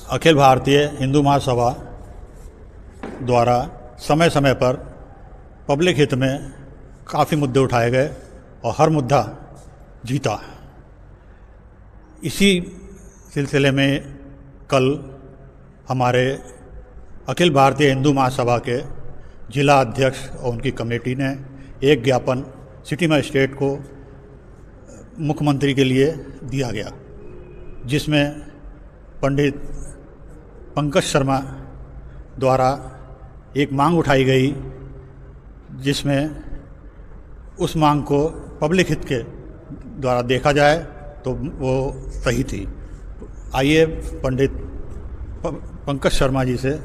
अखिल भारतीय हिंदू महासभा द्वारा समय समय पर पब्लिक हित में काफ़ी मुद्दे उठाए गए और हर मुद्दा जीता। इसी सिलसिले में कल हमारे अखिल भारतीय हिंदू महासभा के जिला अध्यक्ष और उनकी कमेटी ने एक ज्ञापन सिटी मजिस्ट्रेट को मुख्यमंत्री के लिए दिया गया, जिसमें पंडित पंकज शर्मा द्वारा एक मांग उठाई गई, जिसमें उस मांग को पब्लिक हित के द्वारा देखा जाए तो वो सही थी। आइए पंडित पंकज शर्मा जी से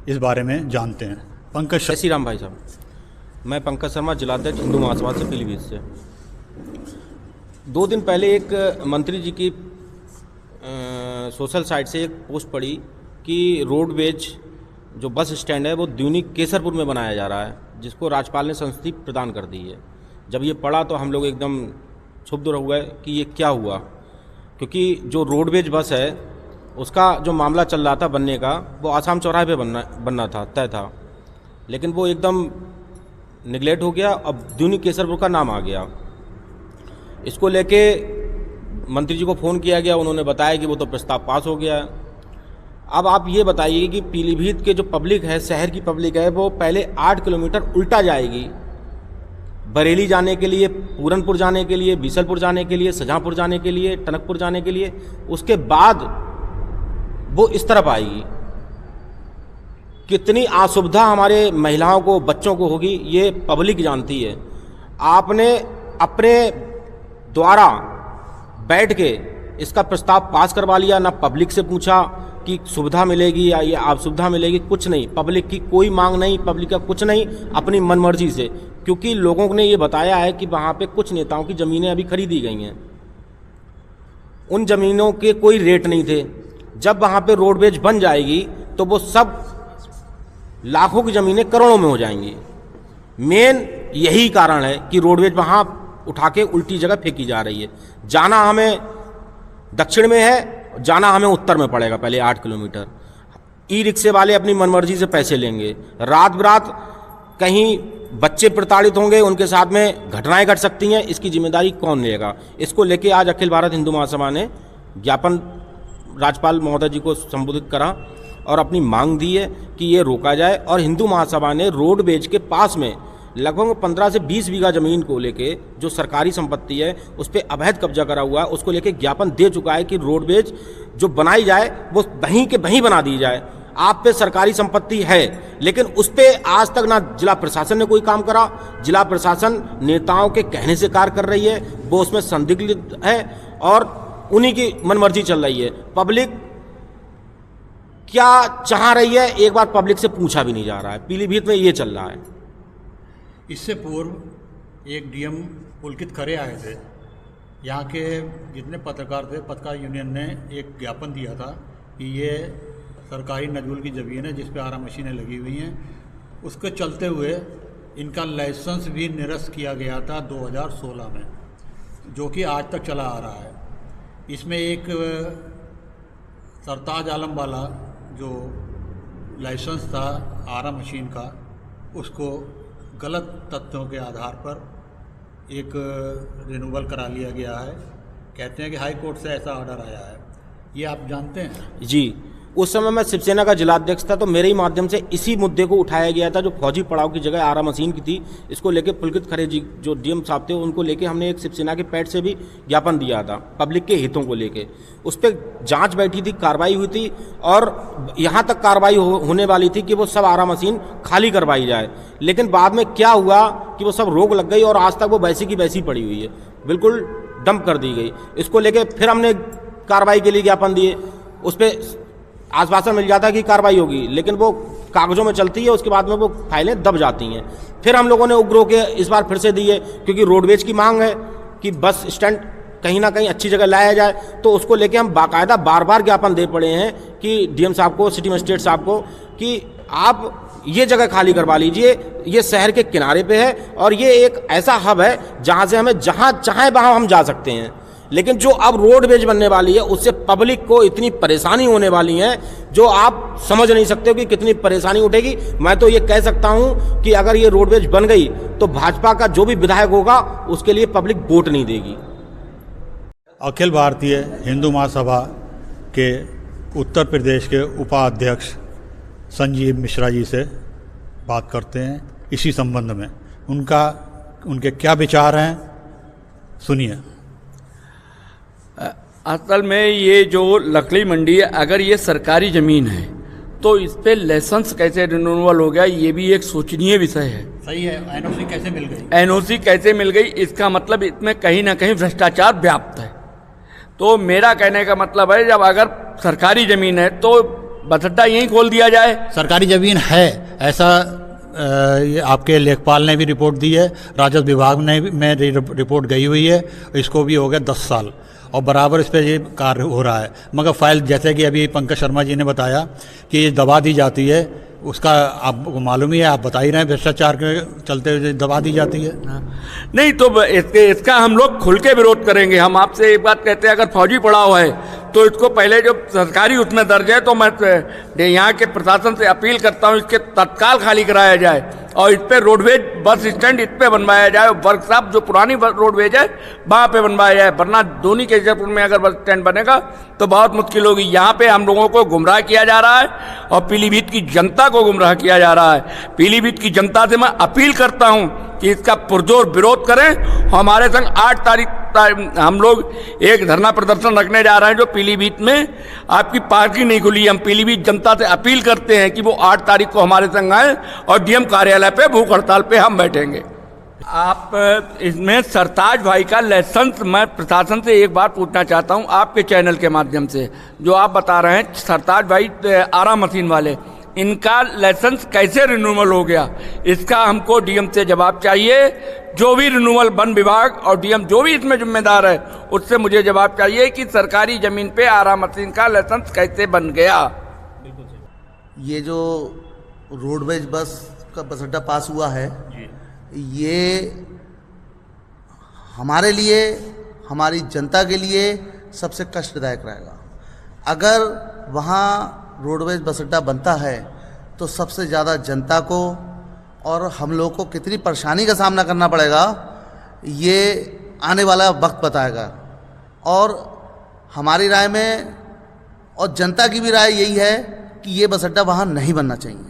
इस बारे में जानते हैं। पंकज श्री राम भाई साहब, मैं पंकज शर्मा जिलाध्यक्ष हिंदू महासभा से पीलीभीत से। 2 दिन पहले एक मंत्री जी की सोशल साइट से एक पोस्ट पड़ी कि रोडवेज जो बस स्टैंड है वो द्यूनी केसरपुर में बनाया जा रहा है, जिसको राज्यपाल ने संस्तुति प्रदान कर दी है। जब ये पढ़ा तो हम लोग एकदम क्षुब्ध हो गए कि ये क्या हुआ, क्योंकि जो रोडवेज बस है उसका जो मामला चल रहा था बनने का, वो आसाम चौराहे पे बनना था, तय था, लेकिन वो एकदम निगलेक्ट हो गया। अब द्यूनी केसरपुर का नाम आ गया। इसको लेके मंत्री जी को फ़ोन किया गया, उन्होंने बताया कि वो तो प्रस्ताव पास हो गया है। अब आप ये बताइए कि पीलीभीत के जो पब्लिक है, शहर की पब्लिक है, वो पहले 8 किलोमीटर उल्टा जाएगी बरेली जाने के लिए, पूरनपुर जाने के लिए, बीसलपुर जाने के लिए, शाहजहाँपुर जाने के लिए, टनकपुर जाने के लिए, उसके बाद वो इस तरफ आएगी। कितनी असुविधा हमारे महिलाओं को, बच्चों को होगी, ये पब्लिक जानती है। आपने अपने द्वारा बैठ के इसका प्रस्ताव पास करवा लिया, ना पब्लिक से पूछा कि सुविधा मिलेगी या ये आप सुविधा मिलेगी, कुछ नहीं। पब्लिक की कोई मांग नहीं, पब्लिक का कुछ नहीं, अपनी मनमर्जी से। क्योंकि लोगों ने ये बताया है कि वहाँ पे कुछ नेताओं की ज़मीनें अभी खरीदी गई हैं, उन ज़मीनों के कोई रेट नहीं थे। जब वहाँ पे रोडवेज बन जाएगी तो वो सब लाखों की ज़मीनें करोड़ों में हो जाएंगी। मेन यही कारण है कि रोडवेज वहाँ उठा के उल्टी जगह फेंकी जा रही है। जाना हमें दक्षिण में है, जाना हमें उत्तर में पड़ेगा पहले 8 किलोमीटर। ई रिक्शे वाले अपनी मनमर्जी से पैसे लेंगे, रात बरात कहीं बच्चे प्रताड़ित होंगे, उनके साथ में घटनाएं घट सकती हैं, इसकी जिम्मेदारी कौन लेगा? इसको लेके आज अखिल भारत हिंदू महासभा ने ज्ञापन राज्यपाल महोदय जी को संबोधित करा और अपनी मांग दी है कि ये रोका जाए। और हिंदू महासभा ने रोडवेज के पास में लगभग 15 से 20 बीघा ज़मीन को लेके, जो सरकारी संपत्ति है, उस पर अवैध कब्जा करा हुआ है, उसको लेके ज्ञापन दे चुका है कि रोडवेज जो बनाई जाए वो वहीं के वहीं बना दी जाए। आप पे सरकारी संपत्ति है, लेकिन उस पर आज तक ना जिला प्रशासन ने कोई काम करा। जिला प्रशासन नेताओं के कहने से कार्य कर रही है, वो उसमें संदिग्ध है और उन्हीं की मनमर्जी चल रही है। पब्लिक क्या चाह रही है, एक बार पब्लिक से पूछा भी नहीं जा रहा है। पीलीभीत में ये चल रहा है। इससे पूर्व एक डीएम पुलकित खरे आए थे। यहाँ के जितने पत्रकार थे, पत्रकार यूनियन ने एक ज्ञापन दिया था कि ये सरकारी नजूल की ज़मीन है जिस पे आरा मशीनें लगी हुई हैं। उसके चलते हुए इनका लाइसेंस भी निरस्त किया गया था 2016 में, जो कि आज तक चला आ रहा है। इसमें एक सरताज आलम वाला जो लाइसेंस था आरा मशीन का, उसको गलत तथ्यों के आधार पर एक रिन्यूअल करा लिया गया है। कहते हैं कि हाई कोर्ट से ऐसा ऑर्डर आया है, ये आप जानते हैं? जी, उस समय मैं शिवसेना का जिलाध्यक्ष था, तो मेरे ही माध्यम से इसी मुद्दे को उठाया गया था, जो फौजी पड़ाव की जगह आरा मशीन की थी। इसको लेके पुलकित खरे जी जो डीएम साहब थे, उनको लेके हमने एक शिवसेना के पैड से भी ज्ञापन दिया था पब्लिक के हितों को लेके। उस पर जांच बैठी थी, कार्रवाई हुई थी और यहाँ तक कार्रवाई होने वाली थी कि वो सब आरा मशीन खाली करवाई जाए। लेकिन बाद में क्या हुआ कि वो सब रोक लग गई और आज तक वो वैसी की वैसी पड़ी हुई है, बिल्कुल डंप कर दी गई। इसको लेके फिर हमने कार्रवाई के लिए ज्ञापन दिए। उस पर आश्वासन मिल जाता है कि कार्रवाई होगी, लेकिन वो कागजों में चलती है, उसके बाद में वो फाइलें दब जाती हैं। फिर हम लोगों ने उग्र होकर इस बार फिर से दी है, क्योंकि रोडवेज की मांग है कि बस स्टैंड कहीं ना कहीं अच्छी जगह लाया जाए। तो उसको लेके हम बाकायदा बार बार ज्ञापन दे पड़े हैं कि डीएम साहब को, सिटी मजिस्ट्रेट साहब को, कि आप ये जगह खाली करवा लीजिए। ये शहर के किनारे पे है और ये एक ऐसा हब है जहाँ से हमें जहाँ चाहे वहाँ हम जा सकते हैं। लेकिन जो अब रोडवेज बनने वाली है उससे पब्लिक को इतनी परेशानी होने वाली है जो आप समझ नहीं सकते हो कि कितनी परेशानी उठेगी। मैं तो ये कह सकता हूं कि अगर ये रोडवेज बन गई तो भाजपा का जो भी विधायक होगा उसके लिए पब्लिक वोट नहीं देगी। अखिल भारतीय हिंदू महासभा के उत्तर प्रदेश के उपाध्यक्ष संजीव मिश्रा जी से बात करते हैं इसी संबंध में। उनके क्या विचार हैं, सुनिए। असल में ये जो लकड़ी मंडी है, अगर ये सरकारी ज़मीन है तो इस पे लाइसेंस कैसे रिन्यूअल हो गया, ये भी एक सोचनीय विषय है। सही है, एनओसी कैसे मिल गई? एनओसी कैसे मिल गई, इसका मतलब इसमें कहीं ना कहीं भ्रष्टाचार व्याप्त है। तो मेरा कहने का मतलब है, जब अगर सरकारी ज़मीन है तो बस अड्डा यहीं खोल दिया जाए। सरकारी ज़मीन है ऐसा ये आपके लेखपाल ने भी रिपोर्ट दी है, राजस्व विभाग ने में रिपोर्ट गई हुई है, इसको भी हो गया 10 साल और बराबर इस पर ये कार्य हो रहा है। मगर फाइल जैसे कि अभी पंकज शर्मा जी ने बताया कि ये दबा दी जाती है, उसका आपको मालूम ही है, आप बता ही रहे हैं, भ्रष्टाचार के चलते हुए दबा दी जाती है। नहीं तो इसका हम लोग खुल के विरोध करेंगे। हम आपसे एक बात कहते हैं, अगर फौजी पड़ा हुआ है तो इसको पहले जो सरकारी उसमें दर्ज है तो मैं यहाँ के प्रशासन से अपील करता हूँ इसके तत्काल खाली कराया जाए और इस पर रोडवेज बस स्टैंड इस पे बनवाया जाए, वर्कशॉप जो पुरानी रोडवेज है वहाँ पे बनवाया जाए। वरना दोनों के जयपुर में अगर बस स्टैंड बनेगा तो बहुत मुश्किल होगी। यहाँ पे हम लोगों को गुमराह किया जा रहा है और पीलीभीत की जनता को गुमराह किया जा रहा है। पीलीभीत की जनता से मैं अपील करता हूँ कि इसका पुरजोर विरोध करें। हमारे संग 8 तारीख हम लोग एक धरना प्रदर्शन रखने जा रहे हैं जो पीलीभीत में आपकी पार्किंग नहीं खुली। हम पीलीभीत जनता से अपील करते हैं कि वो 8 तारीख को हमारे संग आए और डीएम कार्यालय पे भूख हड़ताल पे हम बैठेंगे। आप इसमें सरताज भाई का लाइसेंस, मैं प्रशासन से एक बात पूछना चाहता हूं आपके चैनल के माध्यम से, जो आप बता रहे हैं सरताज भाई आरा मशीन वाले, इनका लाइसेंस कैसे रिन्यूअल हो गया, इसका हमको डीएम से जवाब चाहिए। जो भी रिन्यूअल वन विभाग और डीएम जो भी इसमें जिम्मेदार है उससे मुझे जवाब चाहिए कि सरकारी जमीन पे आरा मशीन का लाइसेंस कैसे बन गया। ये जो रोडवेज बस का बस अड्डा पास हुआ है, ये हमारे लिए, हमारी जनता के लिए सबसे कष्टदायक रहेगा। अगर वहाँ रोडवेज बस अड्डा बनता है तो सबसे ज़्यादा जनता को और हम लोग को कितनी परेशानी का सामना करना पड़ेगा ये आने वाला वक्त बताएगा। और हमारी राय में और जनता की भी राय यही है कि ये बस अड्डा वहाँ नहीं बनना चाहिए।